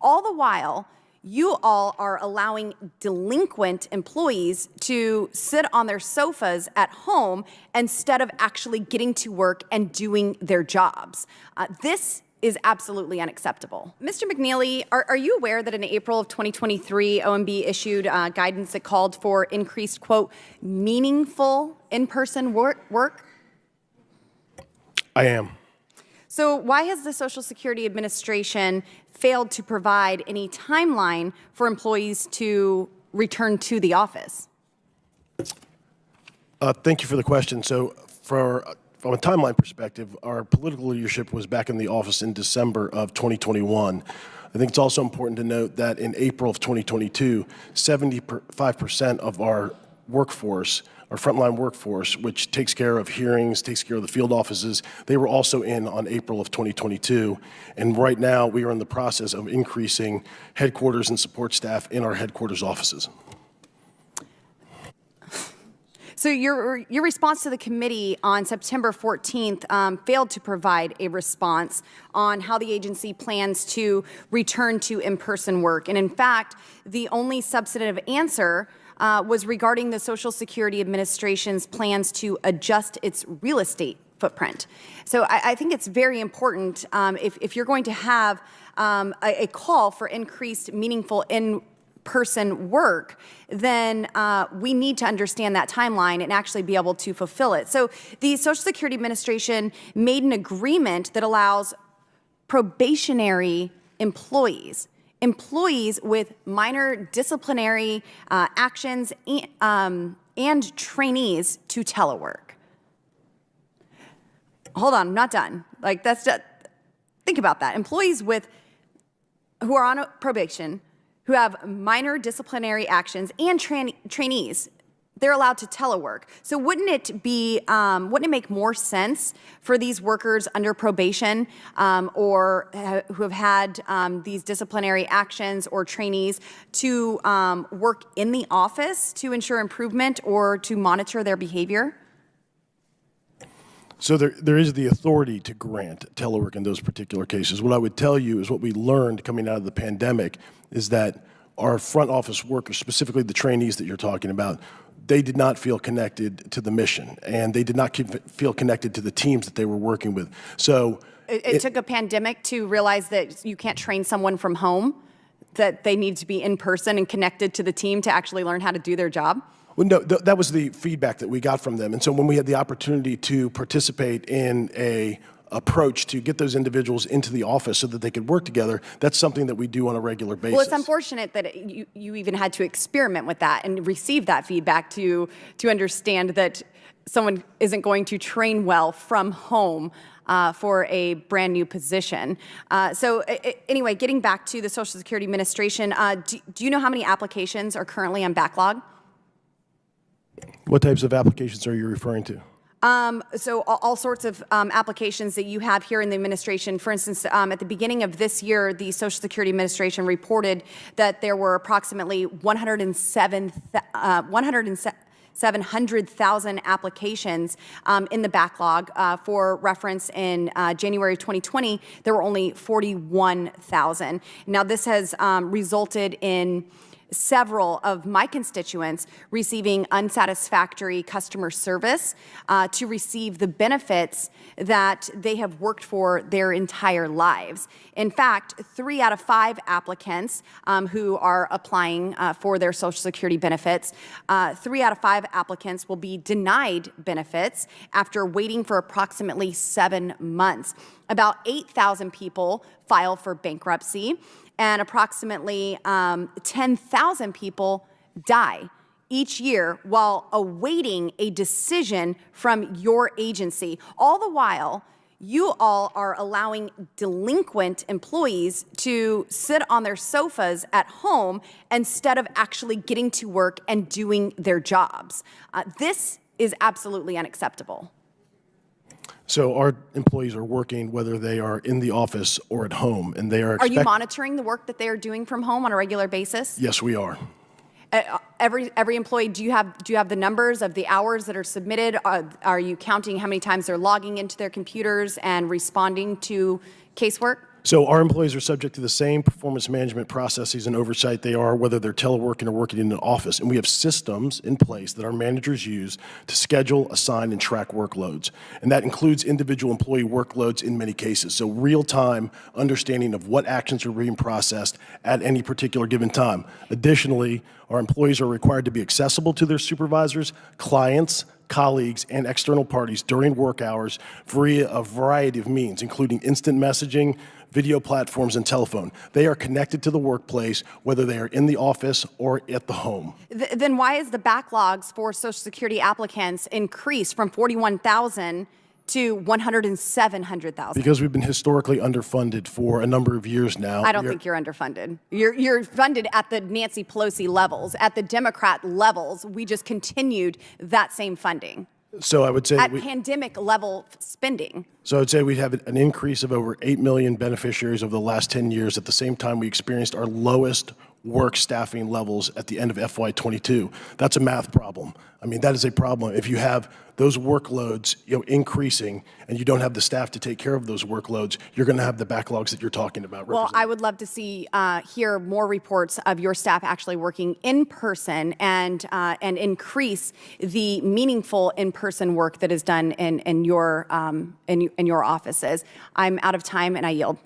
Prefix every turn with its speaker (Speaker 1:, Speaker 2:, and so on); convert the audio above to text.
Speaker 1: All the while, you all are allowing delinquent employees to sit on their sofas at home instead of actually getting to work and doing their jobs. This is absolutely unacceptable. Mr. McNeely, are you aware that in April of 2023, OMB issued guidance that called for increased, quote, meaningful in-person work?
Speaker 2: I am.
Speaker 1: So why has the Social Security Administration failed to provide any timeline for employees to return to the office?
Speaker 2: Thank you for the question. So from a timeline perspective, our political leadership was back in the office in December of 2021. I think it's also important to note that in April of 2022, 75% of our workforce, our frontline workforce, which takes care of hearings, takes care of the field offices, they were also in on April of 2022. And right now, we are in the process of increasing headquarters and support staff in our headquarters offices.
Speaker 1: So your response to the committee on September 14th failed to provide a response on how the agency plans to return to in-person work. And in fact, the only substantive answer was regarding the Social Security Administration's plans to adjust its real estate footprint. So I think it's very important if you're going to have a call for increased meaningful in-person work, then we need to understand that timeline and actually be able to fulfill it. So the Social Security Administration made an agreement that allows probationary employees with minor disciplinary actions and trainees to telework. Hold on, I'm not done. Like that's just, think about that. Employees who are on probation, who have minor disciplinary actions and trainees, they're allowed to telework. So wouldn't it make more sense for these workers under probation or who have had these disciplinary actions or trainees to work in the office to ensure improvement or to monitor their behavior?
Speaker 2: So there is the authority to grant telework in those particular cases. What I would tell you is what we learned coming out of the pandemic is that our front office workers, specifically the trainees that you're talking about, they did not feel connected to the mission, and they did not feel connected to the teams that they were working with. So
Speaker 1: it took a pandemic to realize that you can't train someone from home, that they need to be in person and connected to the team to actually learn how to do their job?
Speaker 2: Well, no, that was the feedback that we got from them. And so when we had the opportunity to participate in a approach to get those individuals into the office so that they could work together, that's something that we do on a regular basis.
Speaker 1: Well, it's unfortunate that you even had to experiment with that and receive that feedback to understand that someone isn't going to train well from home for a brand new position. Anyway, getting back to the Social Security Administration, do you know how many applications are currently on backlog?
Speaker 2: What types of applications are you referring to?
Speaker 1: So all sorts of applications that you have here in the administration. For instance, at the beginning of this year, the Social Security Administration reported that there were approximately 700,000 applications in the backlog. For reference, in January 2020, there were only 41,000. Now, this has resulted in several of my constituents receiving unsatisfactory customer service to receive the benefits that they have worked for their entire lives. In fact, 3 out of 5 applicants who are applying for their Social Security benefits, 3 out of 5 applicants will be denied benefits after waiting for approximately 7 months. About 8,000 people file for bankruptcy, and approximately 10,000 people die each year while awaiting a decision from your agency. All the while, you all are allowing delinquent employees to sit on their sofas at home instead of actually getting to work and doing their jobs. This is absolutely unacceptable.
Speaker 2: So our employees are working whether they are in the office or at home, and they are.
Speaker 1: Are you monitoring the work that they are doing from home on a regular basis?
Speaker 2: Yes, we are.
Speaker 1: Every employee, do you have the numbers of the hours that are submitted? Are you counting how many times they're logging into their computers and responding to casework?
Speaker 2: So our employees are subject to the same performance management processes and oversight they are whether they're teleworking or working in an office. And we have systems in place that our managers use to schedule, assign, and track workloads. And that includes individual employee workloads in many cases. So real-time understanding of what actions are being processed at any particular given time. Additionally, our employees are required to be accessible to their supervisors, clients, colleagues, and external parties during work hours via a variety of means, including instant messaging, video platforms, and telephone. They are connected to the workplace, whether they are in the office or at the home.
Speaker 1: Then why is the backlogs for Social Security applicants increased from 41,000 to 107,000?
Speaker 2: Because we've been historically underfunded for a number of years now.
Speaker 1: I don't think you're underfunded. You're funded at the Nancy Pelosi levels. At the Democrat levels, we just continued that same funding.
Speaker 2: So I would say
Speaker 1: at pandemic level spending.
Speaker 2: So I would say we'd have an increase of over 8 million beneficiaries over the last 10 years. At the same time, we experienced our lowest work staffing levels at the end of FY22. That's a math problem. I mean, that is a problem. If you have those workloads, increasing, and you don't have the staff to take care of those workloads, you're going to have the backlogs that you're talking about.
Speaker 1: Well, I would love to hear more reports of your staff actually working in person and increase the meaningful in-person work that is done in your offices. I'm out of time, and I yield.